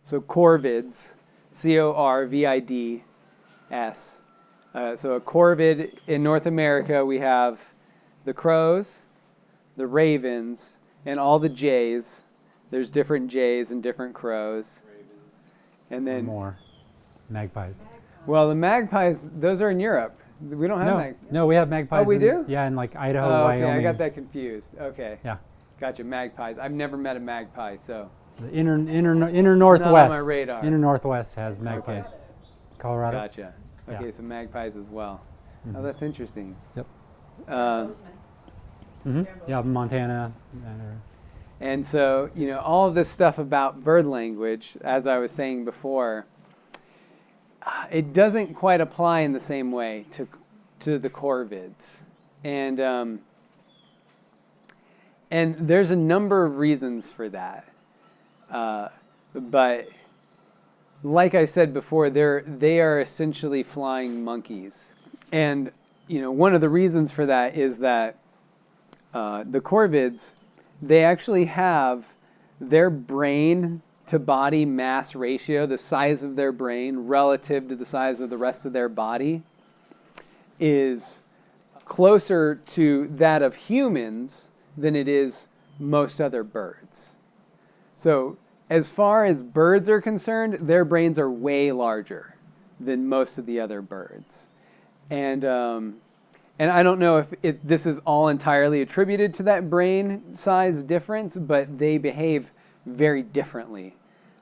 So Corvids, Corvids. So a corvid in North America, we have the crows, the ravens, and all the jays. There's different jays and different crows. And then more magpies. Well, the magpies, those are in Europe. We don't have magpies. No, we have magpies. Oh, we do? Yeah, in like Idaho, okay, Wyoming. I got that confused. Okay. Yeah. Gotcha, magpies. I've never met a magpie, so. The inner northwest. Not on my radar. Inner northwest has magpies. Okay. Colorado. Gotcha. Okay, so magpies as well. Mm-hmm. Oh, that's interesting. Yep. Yeah, Montana. And so, all of this stuff about bird language, as I was saying before, it doesn't quite apply in the same way to the corvids. And there's a number of reasons for that. But like I said before, they are essentially flying monkeys. And, one of the reasons for that is that the corvids, they actually have their brain to body mass ratio, the size of their brain relative to the size of the rest of their body, is closer to that of humans than it is most other birds. So as far as birds are concerned, their brains are way larger than most of the other birds. And I don't know if this is all entirely attributed to that brain size difference, but they behave very differently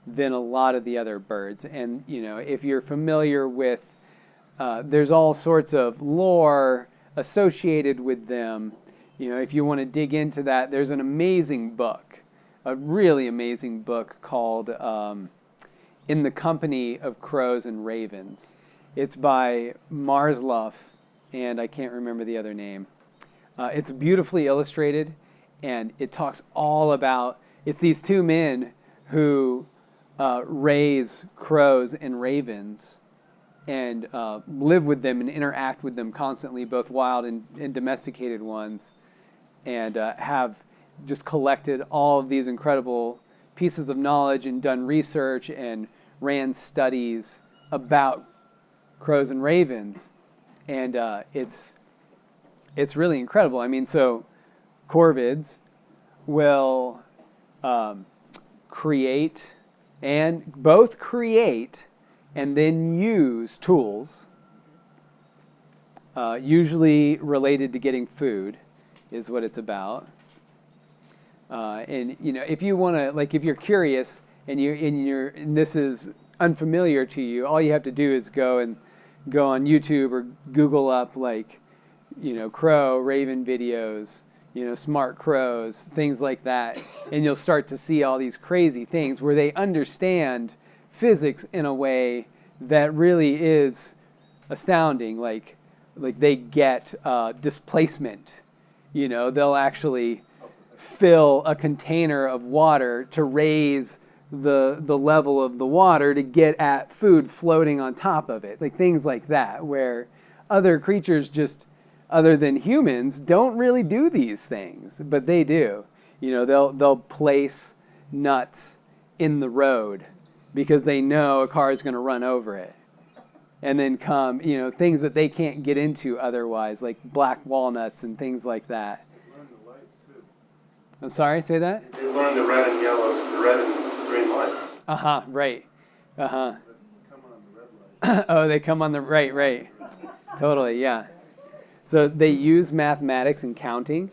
than a lot of the other birds. And, if you're familiar with, there's all sorts of lore associated with them. If you want to dig into that, there's an amazing book, a really amazing book called In the Company of Crows and Ravens. It's by Marsloff, and I can't remember the other name. It's beautifully illustrated, and it talks all about, it's these two men who raise crows and ravens and live with them and interact with them constantly, both wild and domesticated ones, and have just collected all of these incredible pieces of knowledge and done research and ran studies about crows and ravens. And it's really incredible. I mean, so corvids will create and then use tools, usually related to getting food, is what it's about. And if you want to, like, if you're curious and this is unfamiliar to you, all you have to do is go on YouTube or Google up crow, raven videos, smart crows, things like that, and you'll start to see all these crazy things where they understand physics in a way that really is astounding. Like they get displacement. They'll actually fill a container of water to raise the level of the water to get at food floating on top of it. Like things like that, where other creatures just, other than humans, don't really do these things, but they do. They'll place nuts in the road because they know a car is going to run over it. And then come, things that they can't get into otherwise, like black walnuts and things like that. They learn the lights too. I'm sorry, say that? They learn the red and yellow, the red and green lights. Right. So they come on the red light. Oh, they come on the, right. Totally, yeah. So they use mathematics and counting.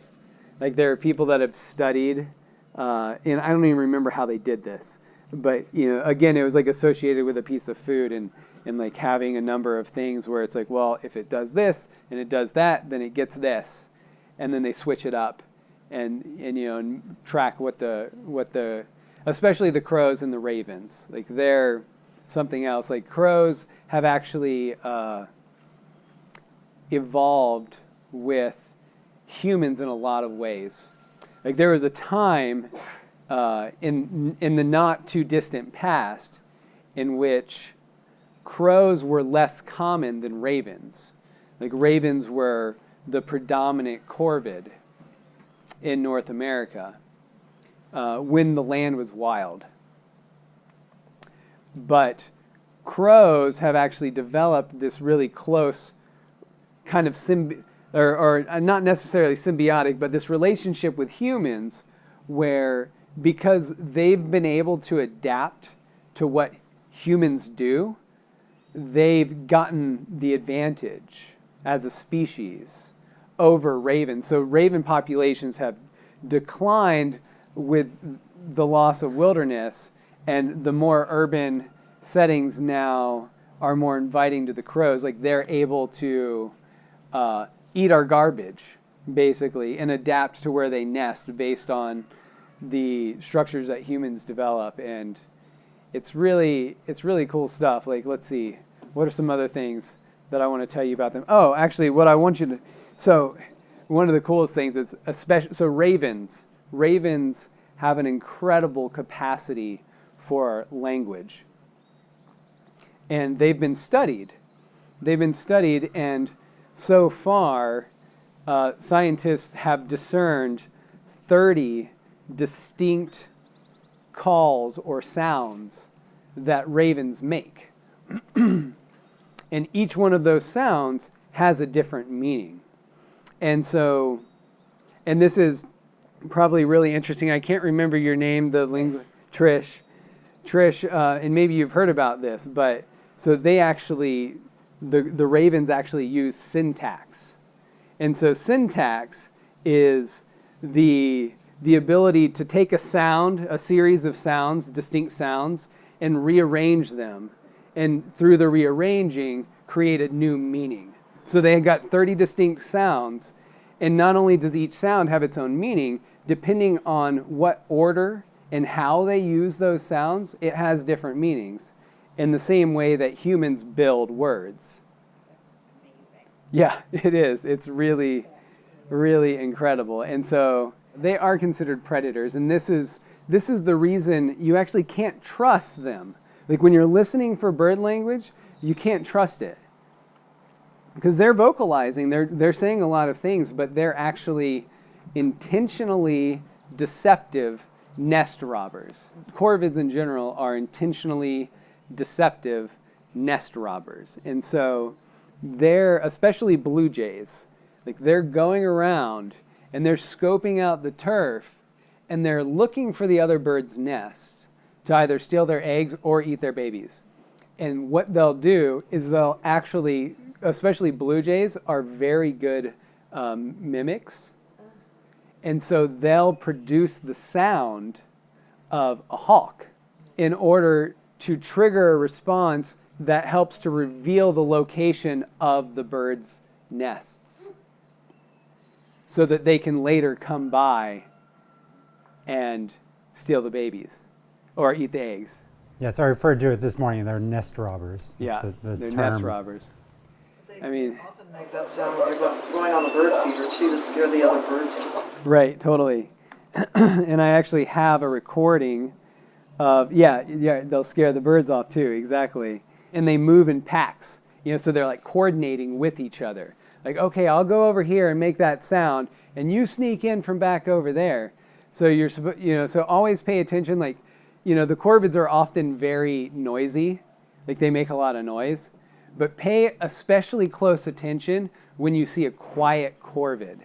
Like there are people that have studied, and I don't even remember how they did this, but again, it was like associated with a piece of food and like having a number of things where it's like, well, if it does this and it does that, then it gets this, and then they switch it up, and track what the especially the crows and the ravens, like they're something else. Like crows have actually evolved with humans in a lot of ways. Like there was a time in the not too distant past in which crows were less common than ravens. Like ravens were the predominant corvid in North America when the land was wild. but crows have actually developed this really close kind of or not necessarily symbiotic, but this relationship with humans where because they've been able to adapt to what humans do, they've gotten the advantage as a species over ravens. So raven populations have declined with the loss of wilderness, and the more urban settings now are more inviting to the crows. Like they're able to eat our garbage, basically, and adapt to where they nest based on the structures that humans develop. And it's really cool stuff. Like, let's see, what are some other things that I want to tell you about them? Oh, actually, what I want you to, so one of the coolest things is, so ravens have an incredible capacity for language. And they've been studied, and so far, scientists have discerned 30 distinct calls or sounds that ravens make. And each one of those sounds has a different meaning. And so, and this is probably really interesting. I can't remember your name, Trish, and maybe you've heard about this, but so they actually, the ravens actually use syntax. And so syntax is the ability to take a sound, a series of sounds, distinct sounds, and rearrange them. And through the rearranging, create a new meaning. So they got 30 distinct sounds, and not only does each sound have its own meaning, depending on what order and how they use those sounds, it has different meanings. In the same way that humans build words. Yeah, it is. It's really, really incredible. And so they are considered predators, and this is the reason you actually can't trust them. Like when you're listening for bird language, you can't trust it. Because they're vocalizing, they're saying a lot of things, but they're actually intentionally deceptive nest robbers. Corvids in general are intentionally deceptive nest robbers. And so they're, especially blue jays, like they're going around and they're scoping out the turf and they're looking for the other bird's nest to either steal their eggs or eat their babies. And what they'll do is they'll actually, especially blue jays, are very good mimics. And so they'll produce the sound of a hawk in order to trigger a response that helps to reveal the location of the bird's nests so that they can later come by and steal the babies or eat the eggs. Yes, I referred to it this morning. They're nest robbers. Yeah, the they're term. nest robbers. They I mean, often make that sound when they're going on the bird feeder too, to scare the other birds off. Right, totally. And I actually have a recording of, yeah, they'll scare the birds off too, exactly. And they move in packs, so they're like coordinating with each other. Like, okay, I'll go over here and make that sound, and you sneak in from back over there. So you're, so always pay attention. Like, the corvids are often very noisy, like they make a lot of noise. But pay especially close attention when you see a quiet corvid.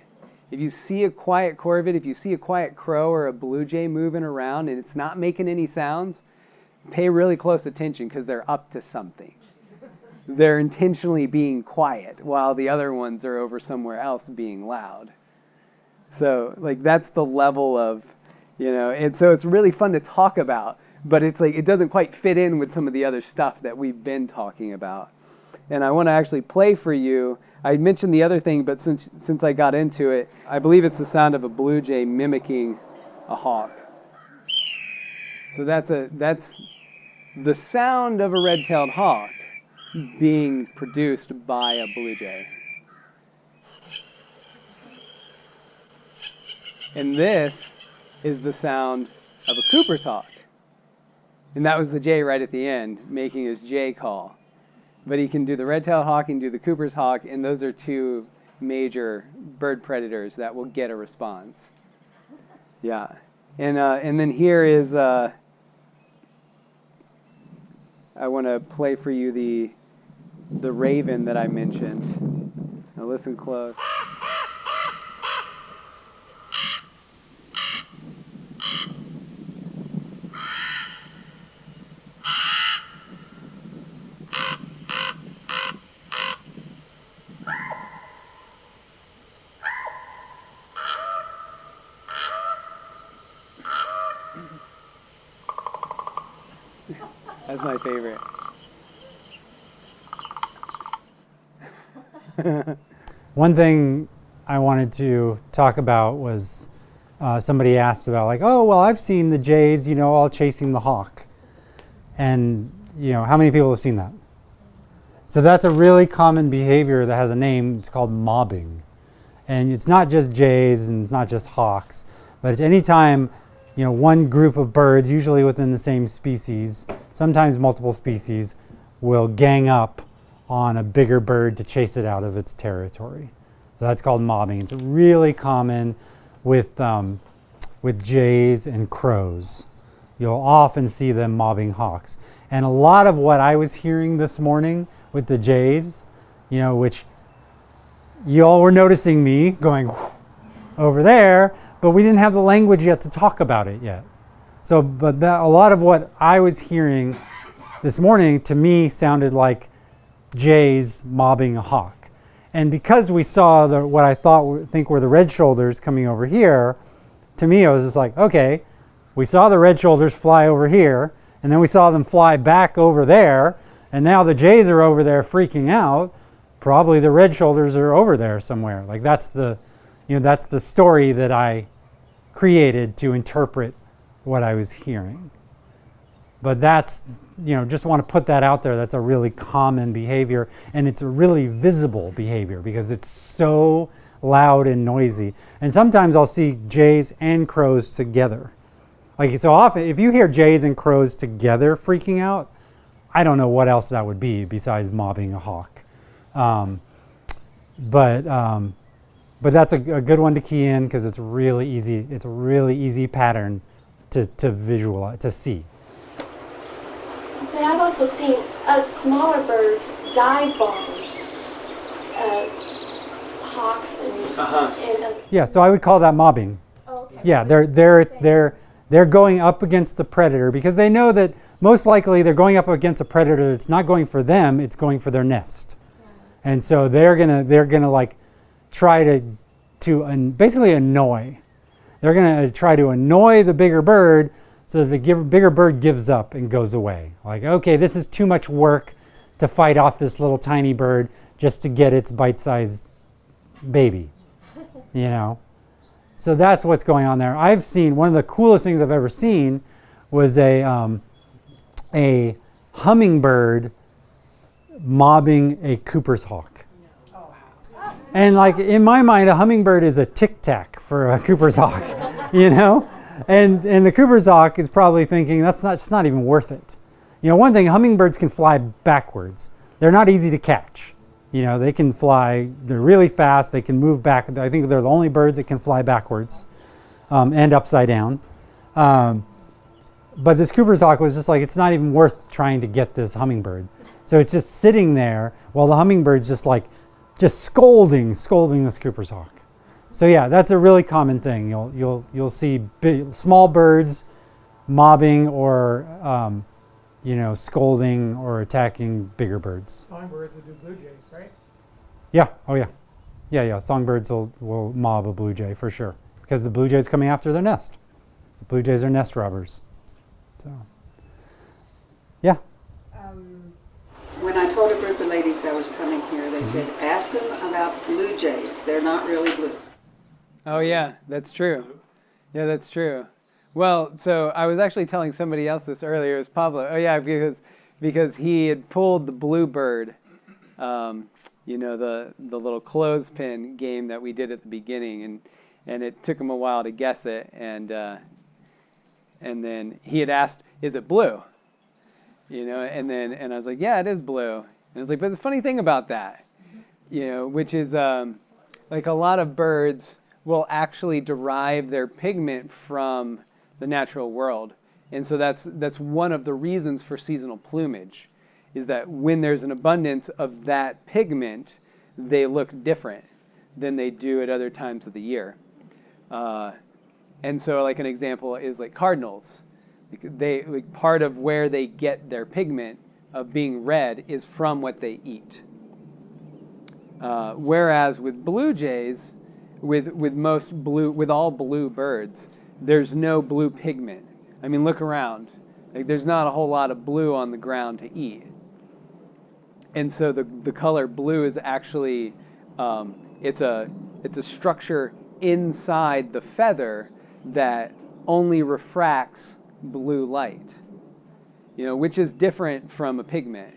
If you see a quiet corvid, if you see a quiet crow or a blue jay moving around and it's not making any sounds, pay really close attention because they're up to something. They're intentionally being quiet while the other ones are over somewhere else being loud. So, like, that's the level of, and so it's really fun to talk about, but it's like it doesn't quite fit in with some of the other stuff that we've been talking about. And I want to actually play for you. I mentioned the other thing, but since I got into it, I believe it's the sound of a blue jay mimicking a hawk. So that's the sound of a red-tailed hawk being produced by a blue jay. And this is the sound of a Cooper's hawk. And that was the jay right at the end, making his jay call. But he can do the red-tailed hawk and do the Cooper's hawk, and those are two major bird predators that will get a response. Yeah. And then here is I want to play for you the raven that I mentioned. Now listen close. That's my favorite. One thing I wanted to talk about was somebody asked about like, oh, well, I've seen the jays, all chasing the hawk. And, how many people have seen that? So that's a really common behavior that has a name. It's called mobbing. And it's not just jays and it's not just hawks, but it's any time, one group of birds, usually within the same species, sometimes multiple species, will gang up on a bigger bird to chase it out of its territory. So that's called mobbing. It's really common with jays and crows. You'll often see them mobbing hawks. And a lot of what I was hearing this morning with the jays, which you all were noticing me going over there, but we didn't have the language yet to talk about it yet. So, but a lot of what I was hearing this morning to me sounded like jays mobbing a hawk. And because we saw what I think were the red shoulders coming over here, to me it was just like, okay, we saw the red shoulders fly over here, and then we saw them fly back over there, and now the jays are over there freaking out. Probably the red shoulders are over there somewhere. Like that's the story that I created to interpret what I was hearing. But that's, just want to put that out there. That's a really common behavior, and it's a really visible behavior because it's so loud and noisy. And sometimes I'll see jays and crows together. Like, so often, if you hear jays and crows together freaking out, I don't know what else that would be besides mobbing a hawk. But that's a good one to key in because it's really easy. It's a really easy pattern to visualize, to see. Okay, I've also seen smaller birds dive bomb hawks and yeah, so I would call that mobbing. oh, okay. Yeah, they're going up against the predator because they know that most likely they're going up against a predator that's not going for them, it's going for their nest. And so they're gonna like try to basically annoy. They're gonna try to annoy the bigger bird so that the bigger bird gives up and goes away. Like, okay, this is too much work to fight off this little tiny bird just to get its bite-sized baby, So that's what's going on there. I've seen, one of the coolest things I've ever seen was a hummingbird mobbing a Cooper's hawk. And like in my mind, a hummingbird is a tic-tac for a Cooper's hawk, And the Cooper's hawk is probably thinking it's not even worth it. One thing, hummingbirds can fly backwards. They're not easy to catch. They can fly, they're really fast, they can move back. I think they're the only birds that can fly backwards and upside down. But this Cooper's hawk was just like, it's not even worth trying to get this hummingbird. So it's just sitting there while the hummingbird's just scolding this Cooper's hawk. So yeah, that's a really common thing. You'll see small birds mobbing or scolding or attacking bigger birds. Songbirds will do blue jays, right? Yeah. Oh yeah. Yeah. Songbirds will mob a blue jay for sure because the blue jay's coming after their nest. The blue jays are nest robbers. So yeah. When I told a group of ladies I was coming here, they said, ask them about blue jays. They're not really blue. Oh yeah, that's true. Yeah, that's true. Well, so I was actually telling somebody else this earlier. It was Pablo. Oh yeah, because he had pulled the bluebird, the little clothespin game that we did at the beginning, and it took him a while to guess it, and then he had asked, "Is it blue?" And I was like, "Yeah, it is blue." And I was like, "But the funny thing about that, which is like a lot of birds will actually derive their pigment from the natural world. And so that's one of the reasons for seasonal plumage, is that when there's an abundance of that pigment, they look different than they do at other times of the year. And so like an example is like cardinals. Like part of where they get their pigment of being red is from what they eat. Whereas with blue jays, with all blue birds, there's no blue pigment. I mean, look around. Like, there's not a whole lot of blue on the ground to eat. And so the color blue is actually it's a structure inside the feather that only refracts blue light. Which is different from a pigment.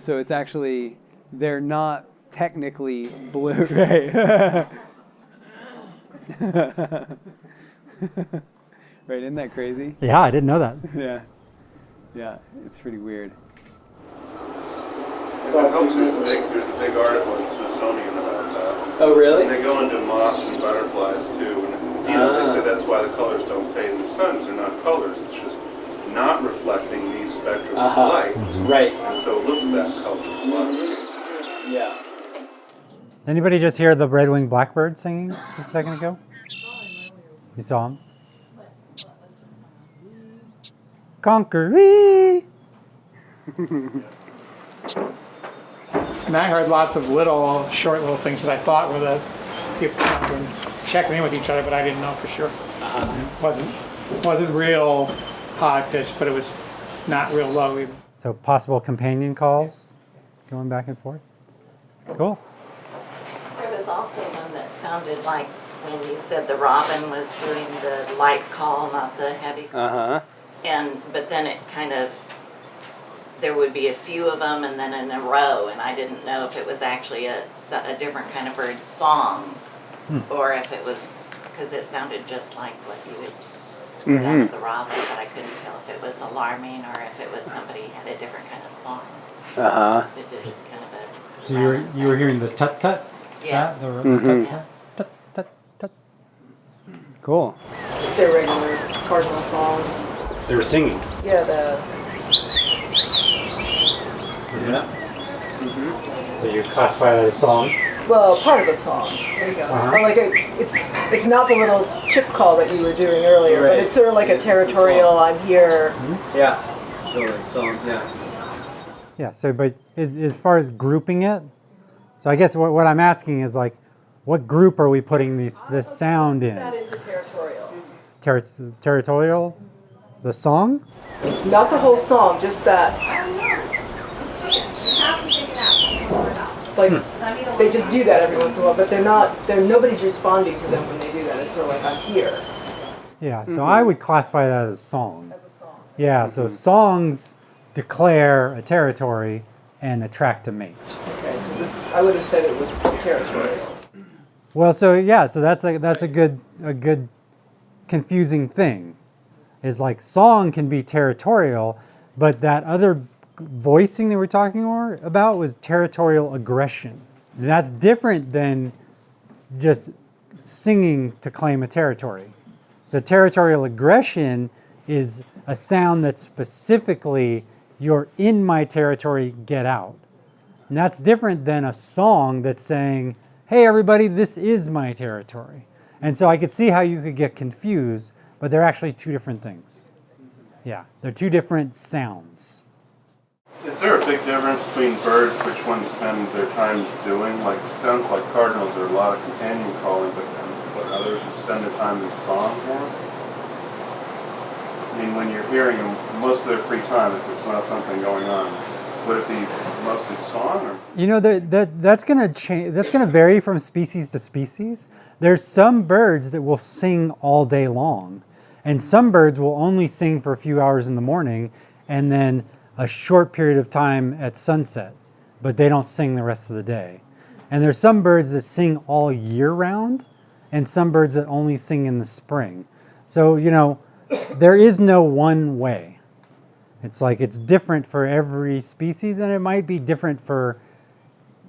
So it's actually, they're not technically blue, right? Right, isn't that crazy? Yeah, I didn't know that. Yeah, it's pretty weird. There's a big article in Smithsonian about that. Oh, really? And they go into moths and butterflies too, and they say that's why the colors don't fade in the sun, because they're not colors, it's just not reflecting these spectrums of light. Right. And so it looks that color. Yeah. Did anybody just hear the RedWinged Blackbird singing just a second ago? You saw him? Conqueree! And I heard lots of short little things that I thought were the people checking in with each other, but I didn't know for sure. It wasn't real high pitched, but it was not real low either. So possible companion calls going back and forth. Cool. There was also one that sounded like when you said the robin was doing the light call, not the heavy call. But then it kind of, there would be a few of them and then in a row, and I didn't know if it was actually a different kind of bird song or if it was, because it sounded just like what you would done with the robin, but I couldn't tell if it was alarming or if it was somebody had a different kind of song. It did kind of a. So you were hearing the tut tut? Yeah. Tut tut tut. Cool. Their regular cardinal song. They were singing. Yeah, the. So you classify that as song? Well, part of a song. There you go. Or like it's not the little chip call that you were doing earlier, but it's sort of like a territorial. I'm here. Yeah. So like song. Yeah. Yeah. So, but as far as grouping it, so I guess what I'm asking is like, what group are we putting this sound in? That into territorial. Territorial, the song? Not the whole song, just that. Like they just do that every once in a while, but nobody's responding to them when they do that. It's sort of like I'm here. Yeah. So I would classify that as song. As a song. Yeah. So songs declare a territory and attract a mate. Okay, so I would have said it was territorial. Well, so yeah, so that's a good confusing thing. Is like song can be territorial, but that other voicing that we're talking about was territorial aggression. That's different than just singing to claim a territory. So territorial aggression is a sound that's specifically, you're in my territory, get out. And that's different than a song that's saying, hey everybody, this is my territory. And so I could see how you could get confused, but they're actually two different things. Yeah, they're two different sounds. Is there a big difference between birds, which ones spend their times doing? Like, it sounds like cardinals are a lot of companion calling, but others would spend their time in song more? I mean, when you're hearing them, most of their free time, if it's not something going on, would it be mostly song? Or? You know, that's going to change. That's going to vary from species to species. There's some birds that will sing all day long, and some birds will only sing for a few hours in the morning, and then a short period of time at sunset, but they don't sing the rest of the day. And there's some birds that sing all year round, and some birds that only sing in the spring. So, you know, there is no one way. It's like it's different for every species, and it might be different for,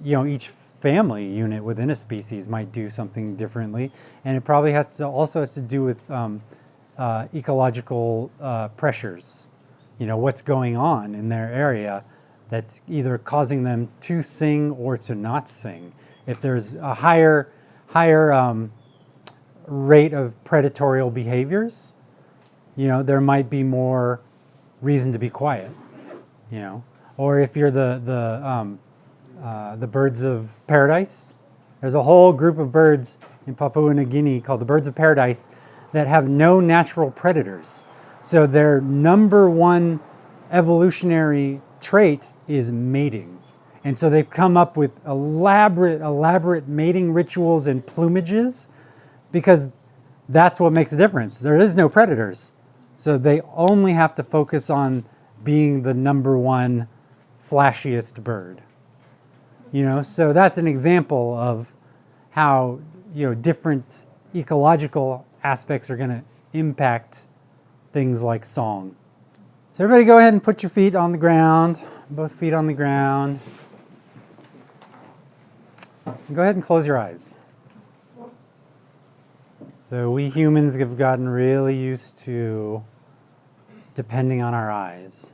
you know, each family unit within a species might do something differently. And it probably also has to do with ecological pressures. What's going on in their area that's either causing them to sing or to not sing. If there's a higher rate of predatorial behaviors, there might be more reason to be quiet. Or if you're the birds of paradise, there's a whole group of birds in Papua New Guinea called the birds of paradise that have no natural predators. So their number one evolutionary trait is mating. And so they've come up with elaborate mating rituals and plumages because that's what makes a difference. There is no predators. So they only have to focus on being the number one flashiest bird. So that's an example of how, different ecological aspects are going to impact things like song. So everybody go ahead and put your feet on the ground, both feet on the ground. Go ahead and close your eyes. So we humans have gotten really used to depending on our eyes.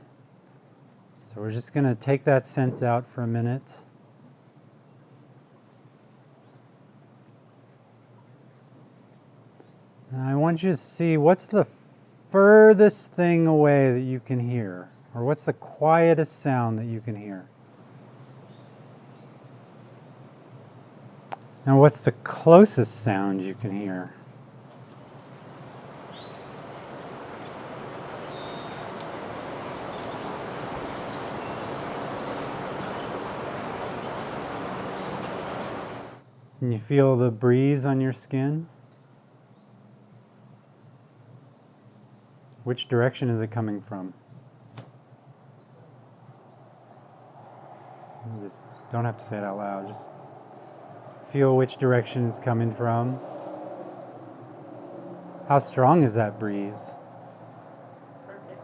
So we're just going to take that sense out for a minute. Now I want you to see what's the furthest thing away that you can hear, or what's the quietest sound that you can hear. Now what's the closest sound you can hear? Can you feel the breeze on your skin? Which direction is it coming from? You just don't have to say it out loud. Just feel which direction it's coming from. How strong is that breeze? Perfect.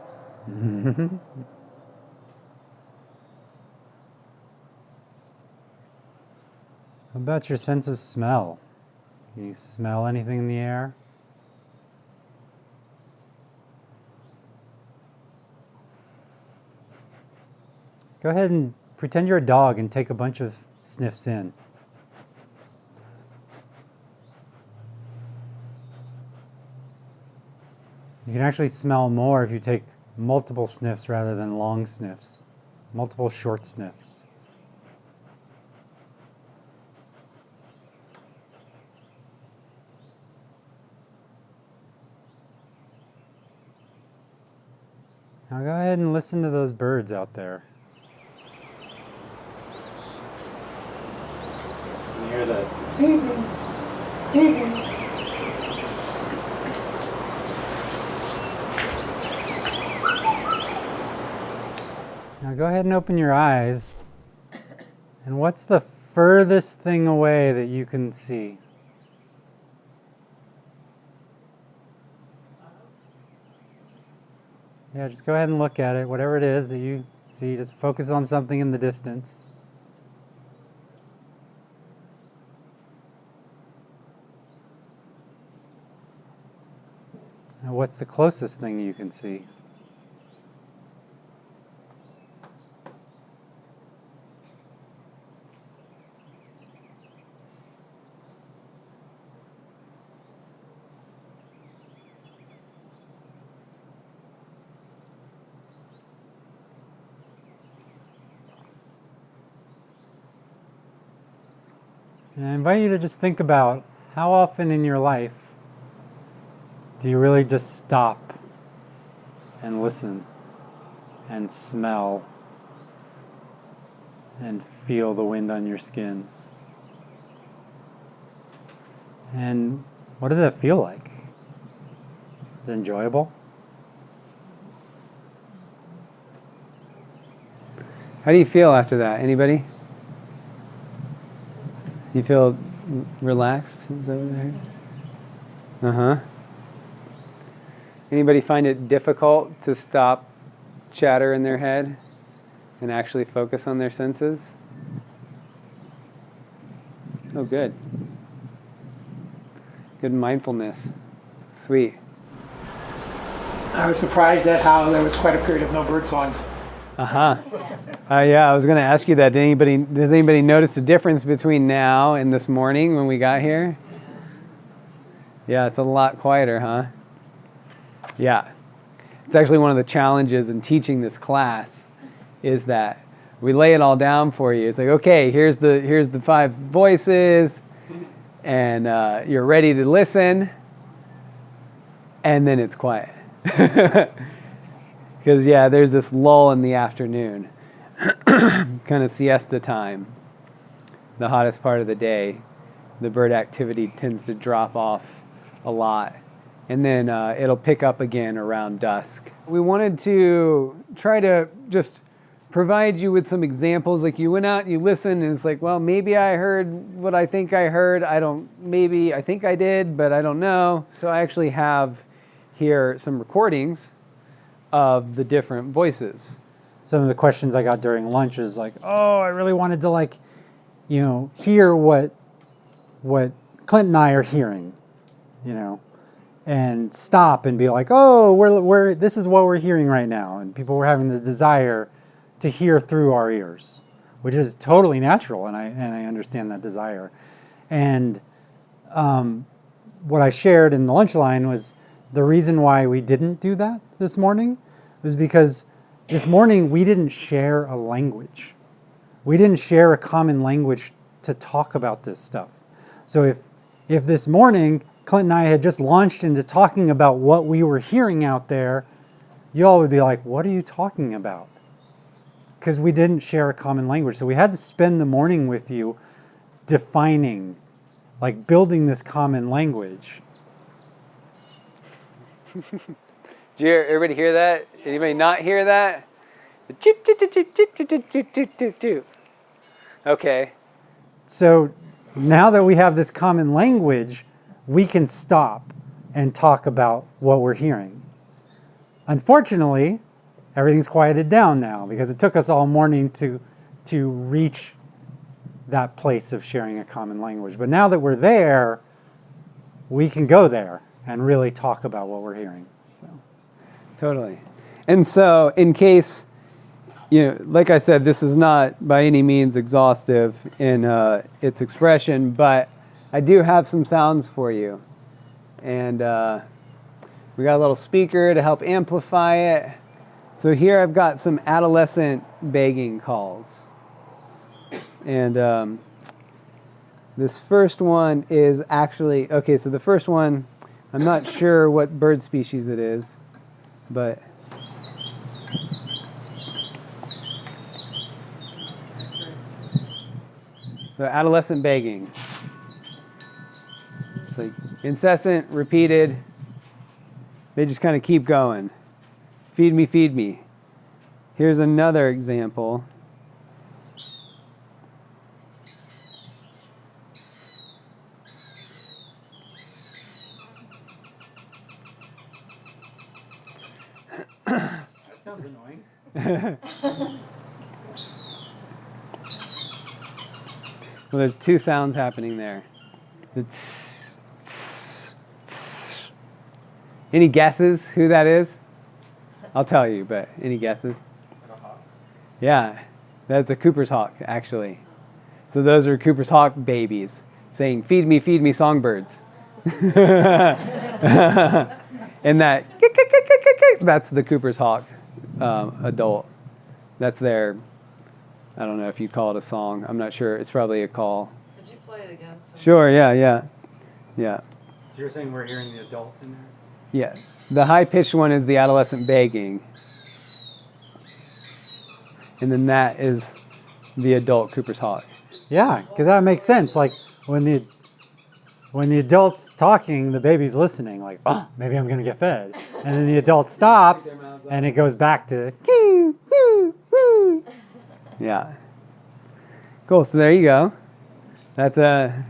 How about your sense of smell? Can you smell anything in the air? Go ahead and pretend you're a dog and take a bunch of sniffs in. You can actually smell more if you take multiple sniffs rather than long sniffs, multiple short sniffs. Now go ahead and listen to those birds out there. Can you hear that? Now go ahead and open your eyes. And what's the furthest thing away that you can see? Yeah, just go ahead and look at it. Whatever it is that you see, just focus on something in the distance. Now, what's the closest thing you can see? And I invite you to just think about how often in your life do you really just stop and listen and smell and feel the wind on your skin? And what does that feel like? Is it enjoyable? How do you feel after that? Anybody? Do you feel relaxed? Is that what I heard? Uh-huh. Anybody find it difficult to stop chatter in their head and actually focus on their senses? Oh, good. Good mindfulness. Sweet. I was surprised at how there was quite a period of no bird songs. Yeah, I was going to ask you that. Does anybody notice the difference between now and this morning when we got here? Yeah, it's a lot quieter, huh? Yeah. It's actually one of the challenges in teaching this class is that we lay it all down for you. It's like, okay, here's the 5 voices, and you're ready to listen, and then it's quiet. Because, yeah, there's this lull in the afternoon, kind of siesta time, the hottest part of the day. The bird activity tends to drop off a lot, and then it'll pick up again around dusk. We wanted to try to just provide you with some examples. Like you went out and you listened, and it's like, well, maybe I heard what I think I heard. Maybe I think I did, but I don't know. So I actually have here some recordings of the different voices. Some of the questions I got during lunch is like, oh, I really wanted to hear what Clint and I are hearing, and stop and be like, oh, this is what we're hearing right now. And people were having the desire to hear through our ears, which is totally natural, and I understand that desire. And what I shared in the lunch line was the reason why we didn't do that this morning was because this morning we didn't share a language. We didn't share a common language to talk about this stuff. So if this morning Clint and I had just launched into talking about what we were hearing out there, you all would be like, what are you talking about? Because we didn't share a common language. So we had to spend the morning with you defining, like building this common language. Did everybody hear that? Anybody not hear that? The chip, chip, chip, chip, chip, chip, chip, chip, chip, chip. Okay. So now that we have this common language, we can stop and talk about what we're hearing. Unfortunately, everything's quieted down now because it took us all morning to reach that place of sharing a common language. But now that we're there, we can go there and really talk about what we're hearing. So. Totally. And so in case, like I said, this is not by any means exhaustive in its expression, but I do have some sounds for you. And we got a little speaker to help amplify it. So here I've got some adolescent begging calls. And this first one is actually, so the first one, I'm not sure what bird species it is, but the adolescent begging. It's like incessant, repeated. They just kind of keep going. Feed me, feed me. Here's another example. That sounds annoying. Well, there's 2 sounds happening there. The tss, tss, tss. Any guesses who that is? I'll tell you, but any guesses? Yeah, that's a Cooper's hawk, actually. So those are Cooper's hawk babies saying, feed me, songbirds. And that's the Cooper's hawk adult. That's their, I don't know if you'd call it a song. I'm not sure. It's probably a call. Could you play it again? Sure, yeah. So you're saying we're hearing the adults in there? Yes. The high-pitched one is the adolescent begging. And then that is the adult Cooper's hawk. Yeah, because that makes sense. Like when the adult's talking, the baby's listening, like, oh, maybe I'm going to get fed. And then the adult stops, and it goes back to, yeah. Cool, so there you go. That's a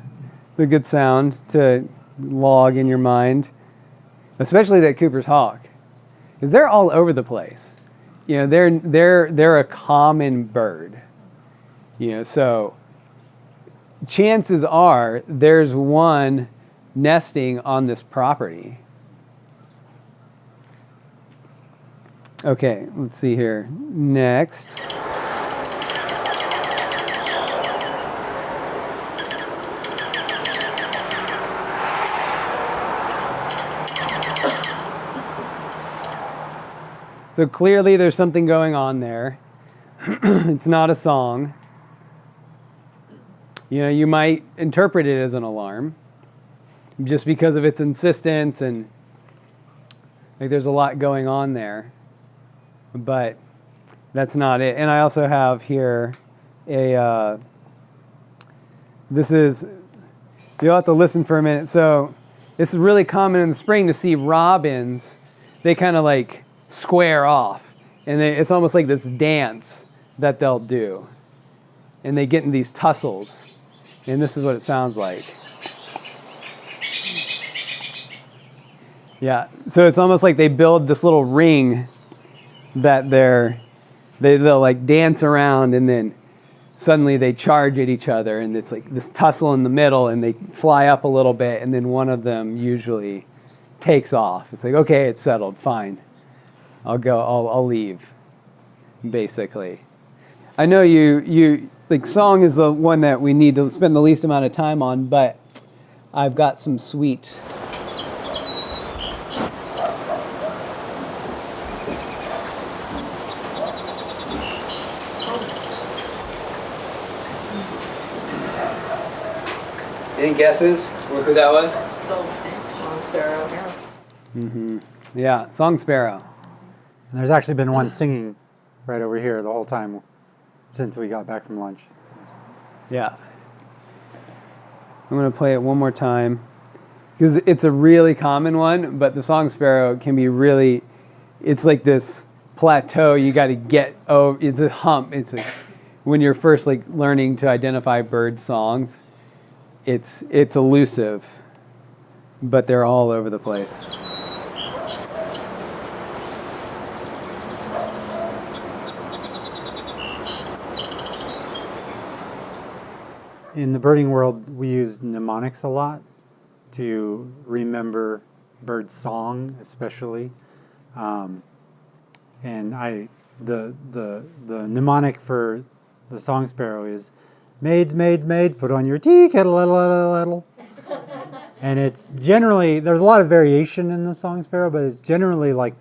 good sound to log in your mind, especially that Cooper's hawk, because they're all over the place. They're a common bird. So chances are there's one nesting on this property. Okay, let's see here. Next. So clearly there's something going on there. It's not a song. You know, you might interpret it as an alarm just because of its insistence, and like there's a lot going on there. But that's not it. And I also have here a, this is, you'll have to listen for a minute. So this is really common in the spring to see robins. They kind of like square off, and it's almost like this dance that they'll do, and they get in these tussles, and this is what it sounds like. Yeah, so it's almost like they build this little ring that they'll like dance around, and then suddenly they charge at each other, and it's like this tussle in the middle, and they fly up a little bit, and then one of them usually takes off. It's like, okay, it's settled, fine. I'll leave, basically. I know you like song is the one that we need to spend the least amount of time on, but I've got some sweet. Any guesses who that was? Song Sparrow. Mm-hmm. Yeah, Song Sparrow. And there's actually been one singing right over here the whole time since we got back from lunch. Yeah. I'm going to play it one more time because it's a really common one, but the Song Sparrow can be really, it's like this plateau you got to get over. It's a hump. It's a, when you're first like learning to identify bird songs, it's elusive, but they're all over the place. In the birding world, we use mnemonics a lot to remember bird song, especially. And the mnemonic for the song sparrow is maids, maids, maids, put on your tea kettle, little. And it's generally, there's a lot of variation in the song sparrow, but it's generally like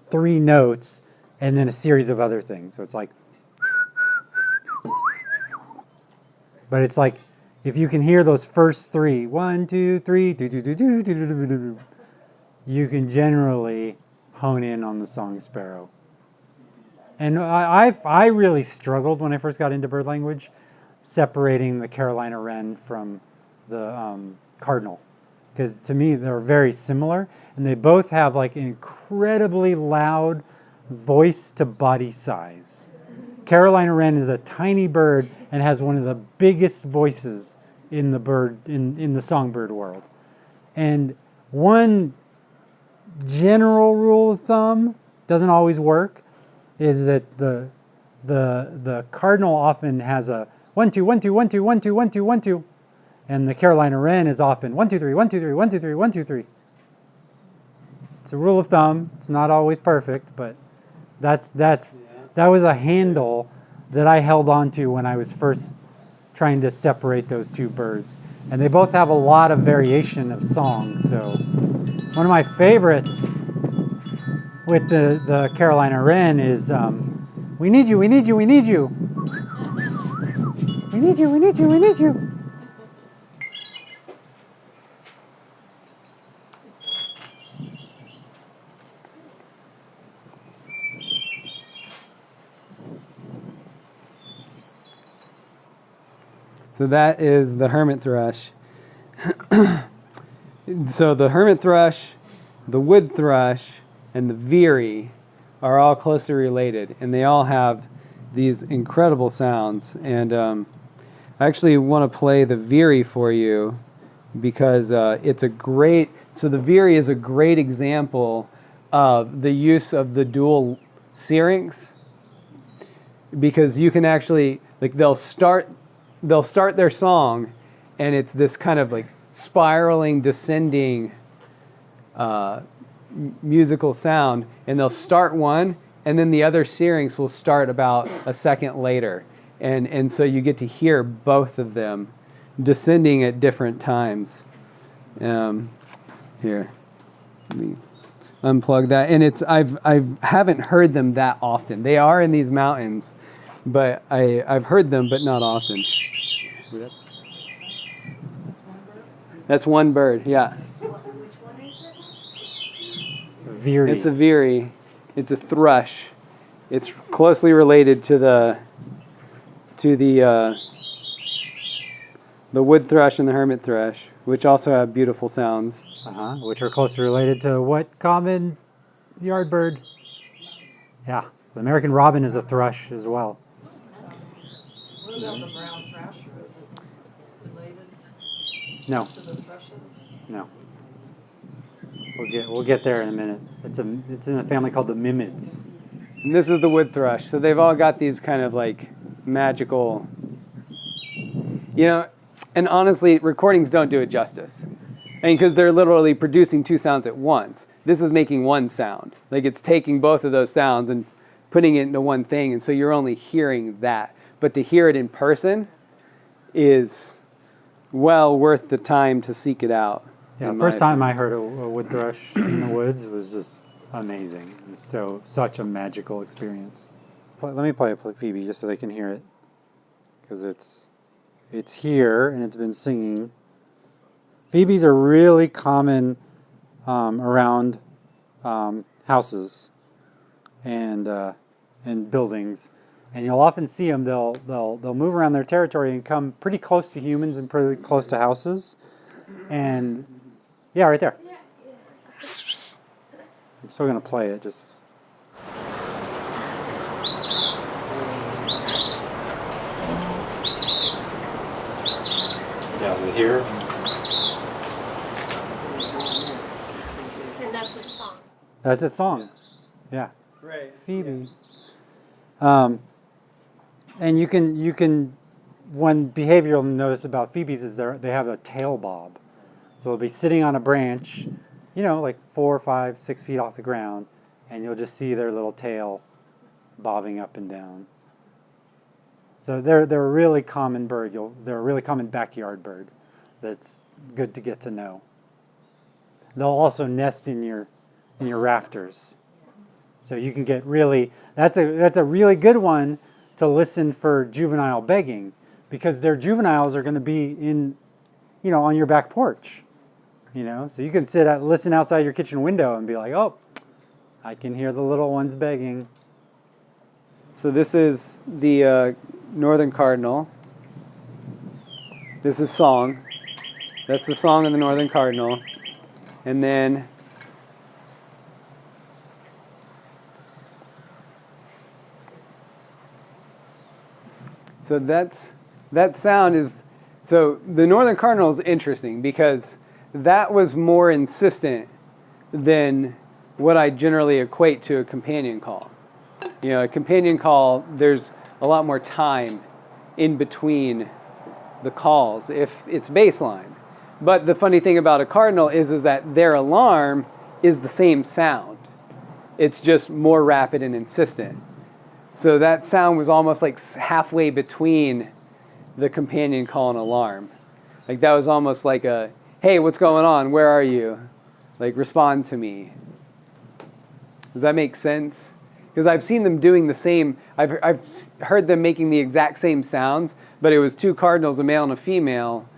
3 notes and then a series of other things. So it's like, but it's like, if you can hear those first 3, 1, 2, 3, do, do, do, do, do, do, do, do, you can generally hone in on the song sparrow. And I really struggled when I first got into bird language, separating the Carolina wren from the cardinal. Because to me, they're very similar, and they both have like incredibly loud voice to body size. Carolina wren is a tiny bird and has one of the biggest voices in the bird in the songbird world. And one general rule of thumb, doesn't always work, is that the cardinal often has a 1 2 1 2 1 2 1 2 1 2 1 2, and the Carolina wren is often 1 2 3 1 2 3 1 2 3 1 2 3. It's a rule of thumb. It's not always perfect, but that was a handle that I held on to when I was first trying to separate those 2 birds. And they both have a lot of variation of song. So one of my favorites with the Carolina wren is we need you, we need you, we need you. We need you, we need you, we need you. So that is the hermit thrush. So the hermit thrush, the wood thrush, and the veery are all closely related, and they all have these incredible sounds. And I actually want to play the veery for you because it's a great, so the veery is a great example of the use of the dual syrinx, because you can actually, like they'll start their song, and it's this kind of like spiraling, descending musical sound, and they'll start one, and then the other syrinx will start about a second later. And so you get to hear both of them descending at different times. Here, let me unplug that. And I haven't heard them that often. They are in these mountains, but I've heard them, but not often. That's one bird, yeah. Veery. It's a veery. It's a thrush. It's closely related to the wood thrush and the hermit thrush, which also have beautiful sounds. Which are closely related to what common yard bird? Yeah, the American robin is a thrush as well. What about the brown thrasher? Is it related No, to the thrushes? no. We'll get there in a minute. It's in a family called the mimids. And this is the wood thrush. So they've all got these kind of like magical, and honestly, recordings don't do it justice. I mean, because they're literally producing two sounds at once. This is making one sound. Like it's taking both of those sounds and putting it into one thing. And so you're only hearing that. But to hear it in person is well worth the time to seek it out. Yeah, the first time I heard a wood thrush in the woods was just amazing. It was such a magical experience. Let me play Phoebe just so they can hear it, because it's here and it's been singing. Phoebes are really common around houses and buildings, and you'll often see them. They'll move around their territory and come pretty close to humans and pretty close to houses, and yeah, right there. I'm still gonna play it. Just. Yeah, is it here? And that's a song. That's a song. Yeah. Right. Phoebe. And you can one behavior you'll notice about Phoebes is they have a tail bob. So they'll be sitting on a branch, like 4, 5, 6 feet off the ground, and you'll just see their little tail bobbing up and down. So they're a really common bird. They're a really common backyard bird. That's good to get to know. They'll also nest in your rafters. So you can get that's a really good one to listen for juvenile begging, because their juveniles are going to be on your back porch. So you can listen outside your kitchen window and be like, oh, I can hear the little ones begging. So this is the northern cardinal. This is song. That's the song of the northern cardinal. And then so that sound is, so the northern cardinal is interesting because that was more insistent than what I generally equate to a companion call. A companion call, there's a lot more time in between the calls if it's baseline. But the funny thing about a cardinal is that their alarm is the same sound. It's just more rapid and insistent. So that sound was almost like halfway between the companion call and alarm. Like that was almost like a, hey, what's going on? Where are you? Like, respond to me. Does that make sense? Because I've seen them doing the same, I've heard them making the exact same sounds, but it was two cardinals, a male and a female,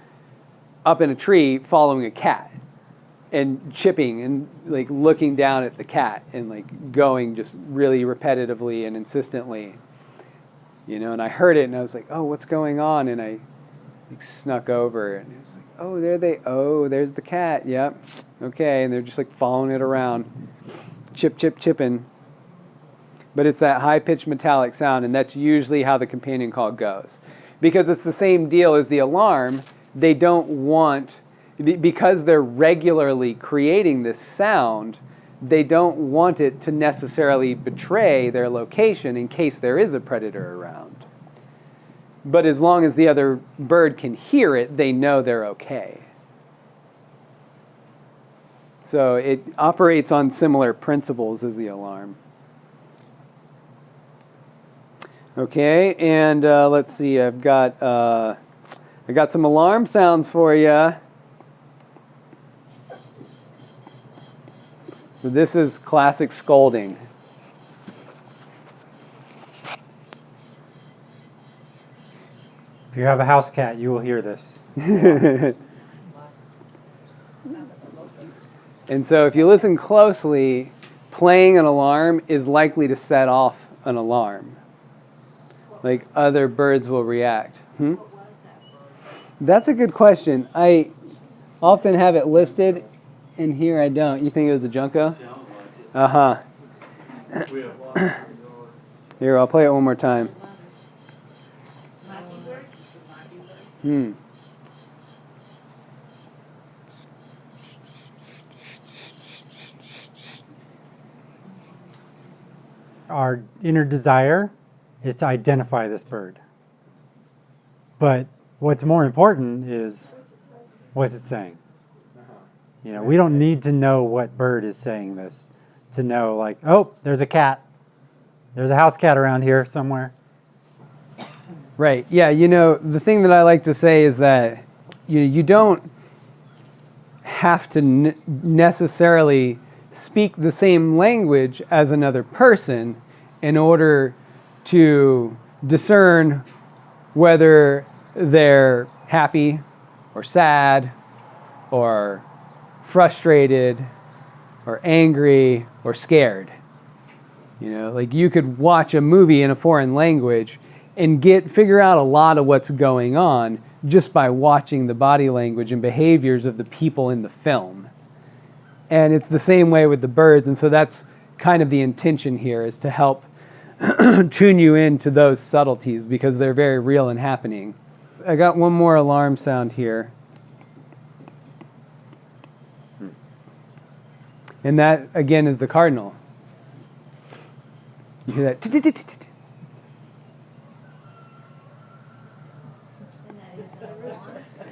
up in a tree following a cat and chipping and like looking down at the cat and like going just really repetitively and insistently. And I heard it and I was like, oh, what's going on? And I snuck over and it was like, oh, there's the cat. Yep. Okay. And they're just like following it around, chipping. But it's that high-pitched metallic sound, and that's usually how the companion call goes. Because it's the same deal as the alarm, they don't want, because they're regularly creating this sound, they don't want it to necessarily betray their location in case there is a predator around. But as long as the other bird can hear it, they know they're okay. So it operates on similar principles as the alarm. Okay, and let's see. I got some alarm sounds for you. So this is classic scolding. If you have a house cat, you will hear this. And so if you listen closely, playing an alarm is likely to set off an alarm. Like other birds will react. That's a good question. I often have it listed, and here I don't. You think it was the junco? Uh-huh. Here, I'll play it one more time. Our inner desire is to identify this bird. But what's more important is what's it saying. You know, we don't need to know what bird is saying this to know, like, oh, there's a cat. There's a house cat around here somewhere. Right. Yeah, you know, the thing that I like to say is that you don't have to necessarily speak the same language as another person in order to discern whether they're happy or sad or frustrated or angry or scared. You know, like you could watch a movie in a foreign language and figure out a lot of what's going on just by watching the body language and behaviors of the people in the film. And it's the same way with the birds, and so that's kind of the intention here, is to help tune you into those subtleties because they're very real and happening. I got one more alarm sound here. And that, again, is the cardinal. You hear that?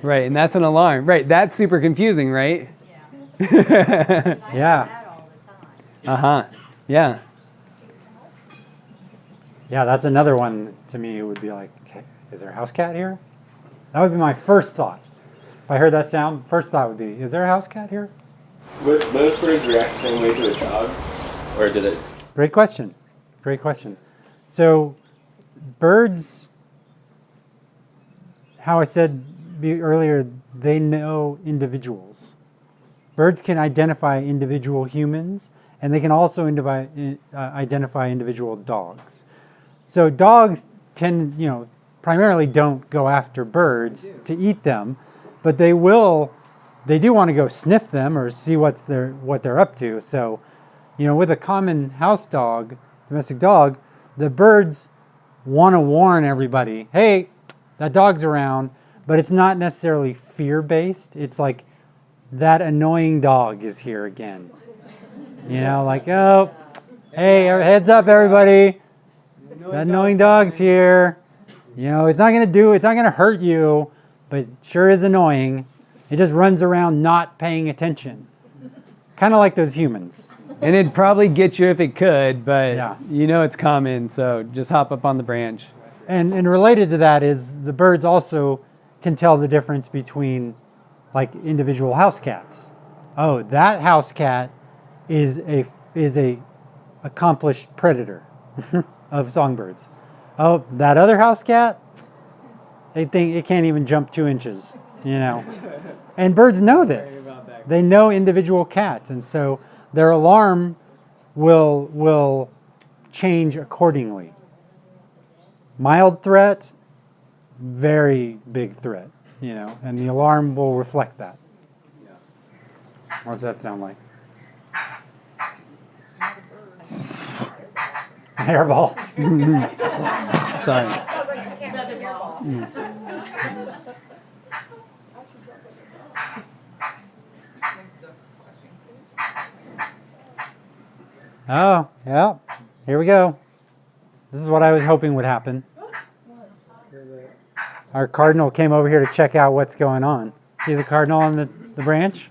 Right, and that's an alarm. Right, that's super confusing, right? Yeah. Uh-huh. Yeah. Yeah, that's another one to me. It would be like, okay, is there a house cat here? That would be my first thought. If I heard that sound, first thought would be, is there a house cat here? Would most birds react the same way to a dog? Or did it? Great question. Great question. So birds, how I said earlier, they know individuals. Birds can identify individual humans, and they can also identify individual dogs. So dogs tend, primarily don't go after birds to eat them, but they do want to go sniff them or see what they're up to. So, with a common house dog, domestic dog, the birds want to warn everybody, hey, that dog's around, but it's not necessarily fear-based. It's like, that annoying dog is here again. Like, oh, hey, heads up, everybody. That annoying dog's here. It's not going to hurt you, but sure is annoying. It just runs around not paying attention. Kind of like those humans. And it'd probably get you if it could, but Yeah. It's coming, so just hop up on the branch. And related to that is the birds also can tell the difference between like individual house cats. Oh, that house cat is a accomplished predator of songbirds. Oh, that other house cat, they think it can't even jump 2 inches, And birds know this. They know individual cats, and so their alarm will change accordingly. Mild threat, very big threat, and the alarm will reflect that. What's that sound like? Hairball. Sorry. Oh, yeah. Here we go. This is what I was hoping would happen. Our cardinal came over here to check out what's going on. See the cardinal on the branch?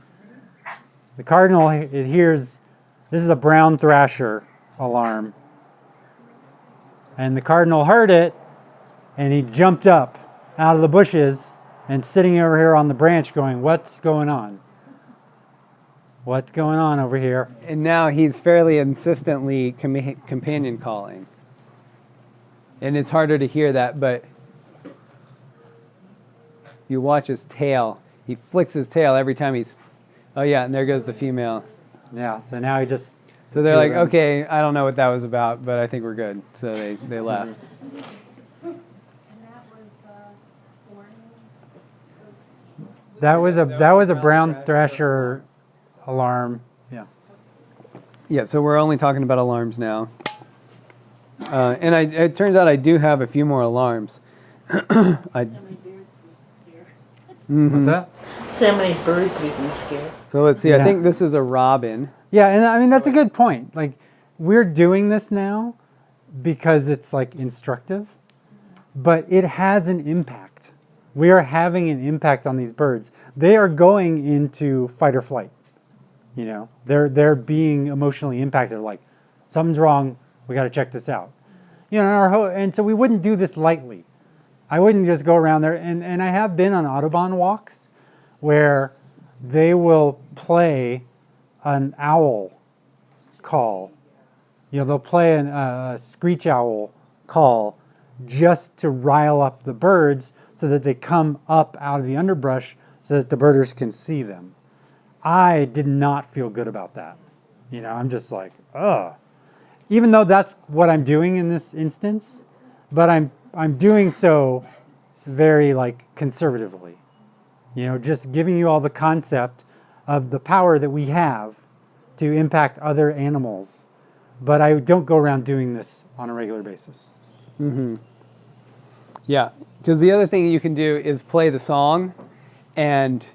The cardinal, it hears, this is a brown thrasher alarm. And the cardinal heard it, and he jumped up out of the bushes and sitting over here on the branch going, what's going on? What's going on over here? And now he's fairly insistently companion calling. And it's harder to hear that, but you watch his tail. He flicks his tail every time he's... Oh yeah, and there goes the female. Yeah, so now he just... So they're like, okay, I don't know what that was about, but I think we're good. So they left. And that was warning. That was a brown thrasher alarm. Yeah. Yeah, so we're only talking about alarms now. And it turns out I do have a few more alarms. What's that? So many birds we can scare. So let's see, Yeah. I think this is a robin. Yeah, and I mean, that's a good point. Like, we're doing this now because it's like instructive, but it has an impact. We are having an impact on these birds. They are going into fight or flight. You know, they're being emotionally impacted. Like, something's wrong. We got to check this out. You know, and so we wouldn't do this lightly. I wouldn't just go around there. And I have been on Audubon walks where they will play an owl call. You know, they'll play a screech owl call just to rile up the birds so that they come up out of the underbrush so that the birders can see them. I did not feel good about that. You know, I'm just like, ugh. Even though that's what I'm doing in this instance, but I'm doing so very like conservatively. You know, just giving you all the concept of the power that we have to impact other animals. But I don't go around doing this on a regular basis. Mm-hmm. Yeah, because the other thing you can do is play the song, and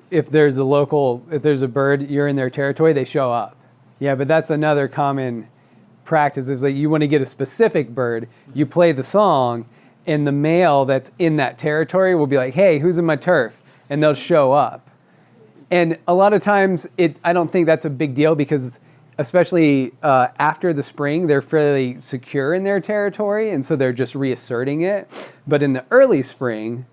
if there's a bird, you're in their territory, they show up. Yeah, but that's another common practice. Is like you want to get a specific bird, you play the song, and the male that's in that territory will be like, hey, who's in my turf? And they'll show up. And a lot of times, I don't think that's a big deal because especially after the spring, they're fairly secure in their territory, and so they're just reasserting it. But in the early spring,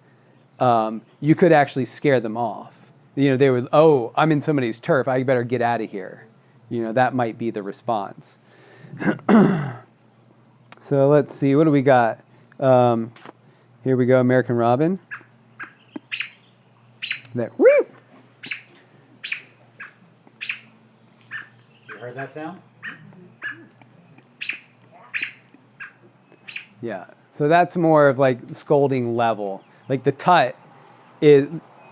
you could actually scare them off. You know, they would, oh, I'm in somebody's turf, I better get out of here. You know, that might be the response. So let's see, what do we got? Here we go, American Robin. That whoop. You heard that sound? Yeah, so that's more of like scolding level. Like the tut is,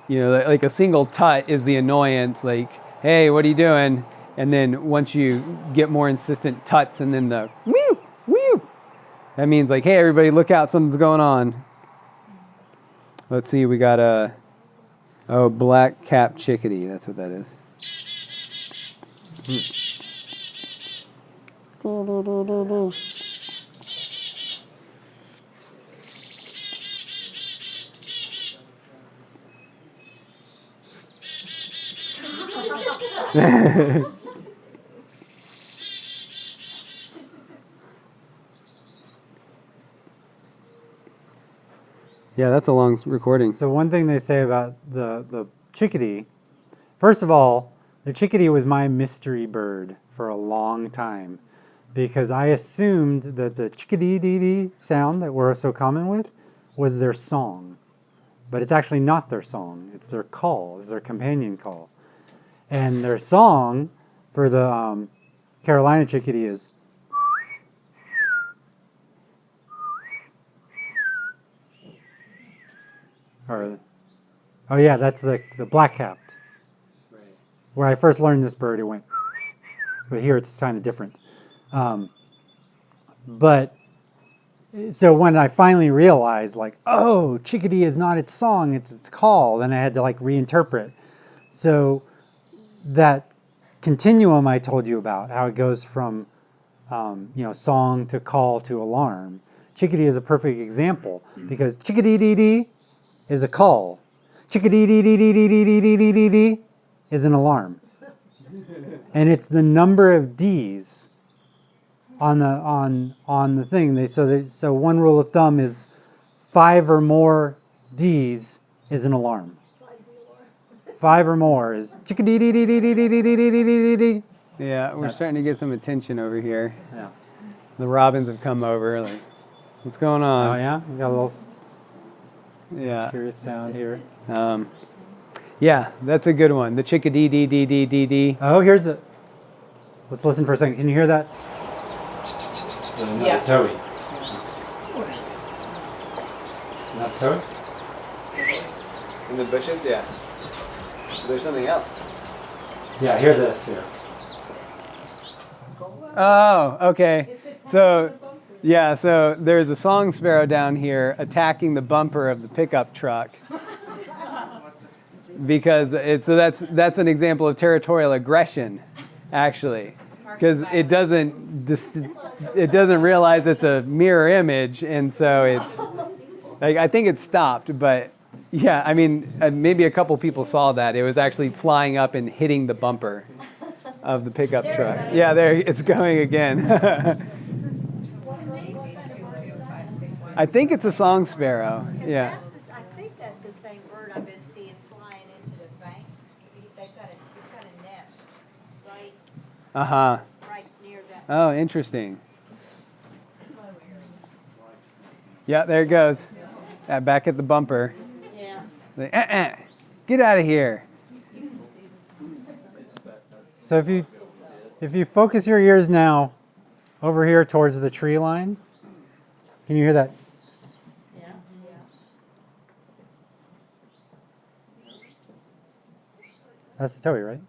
you know, like a single tut is the annoyance, like, hey, what are you doing? And then once you get more insistent tuts and then the whoop, whoop, that means like, hey, everybody look out, something's going on. Let's see, we got a black-capped chickadee, that's what that is. Yeah, that's a long recording. So one thing they say about the chickadee, first of all, the chickadee was my mystery bird for a long time because I assumed that the chickadee sound that we're so common with was their song. But it's actually not their song. It's their call. It's their companion call. And their song for the Carolina chickadee is oh yeah, that's the black-capped. Right. Where I first learned this bird, it went, but here it's kind of different. But so when I finally realized, like, oh, chickadee is not its song, it's its call, then I had to like reinterpret. So that continuum I told you about, how it goes from song to call to alarm. Chickadee is a perfect example because chickadee is a call. Chickadee is an alarm. And it's the number of D's on the thing. So one rule of thumb is 5 or more D's is an alarm. 5 or more is Chickadee. Yeah, we're starting to get some attention over here. Yeah. The robins have come over. Like, what's going on? Oh yeah, we got a little Yeah. curious sound here. Yeah, that's a good one. The chickadee, dee, dee, dee, dee, dee. Oh, here's a. Let's listen for a second. Can you hear that? Yeah. Towhee. That's towhee? In the bushes, yeah. There's something else. Yeah, hear this here. Oh, okay. So, yeah, so there's a song sparrow down here attacking the bumper of the pickup truck. Because that's an example of territorial aggression, actually, because it doesn't realize it's a mirror image, and so it's like, I think it stopped, but yeah, I mean, maybe a couple people saw that. It was actually flying up and hitting the bumper of the pickup truck. Yeah, there it's going again. I think it's a song sparrow. Yeah. I think that's the same bird I've been seeing flying into the bank. It's got a nest right near that. Oh, interesting. Yeah, there it goes. Back at the bumper. Yeah. Like, get out of here. So if you focus your ears now over here towards the tree line, can you hear that? Yeah. That's the towhee, right?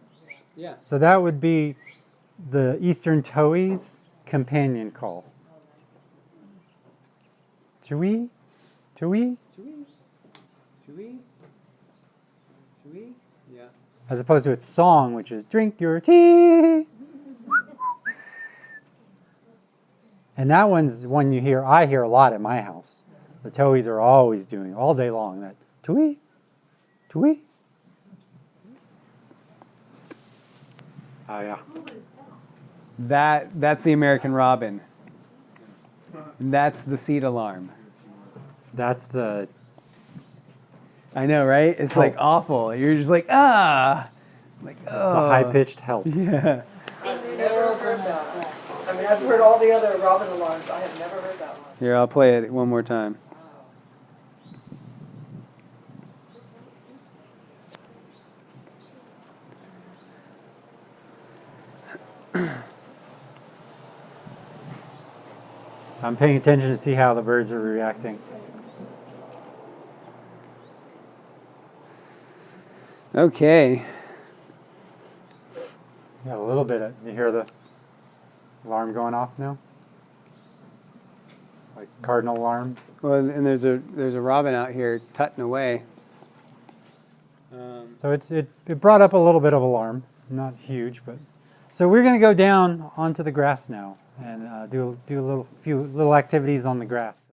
Yeah. So that would be the eastern towhee's companion call. Towhee, towhee, Chewy? Yeah. as opposed to its song, which is drink your tea. And that one's one I hear a lot at my house. The towhees are always doing all day long that towhee, towhee. Oh yeah. That's the American robin. And that's the seed alarm. That's the. I know, right? It's like awful. You're just like, ah. Like, The high-pitched help. Yeah. I've never heard that. I mean, I've heard all the other robin alarms. I have never heard that one. Here, I'll play it one more time. I'm paying attention to see how the birds are reacting. Okay. Yeah, a little bit. You hear the alarm going off now? Like Cardinal Alarm? Well, and there's a robin out here tutting away. So it brought up a little bit of alarm. Not huge, but... So we're going to go down onto the grass now and do a few little activities on the grass.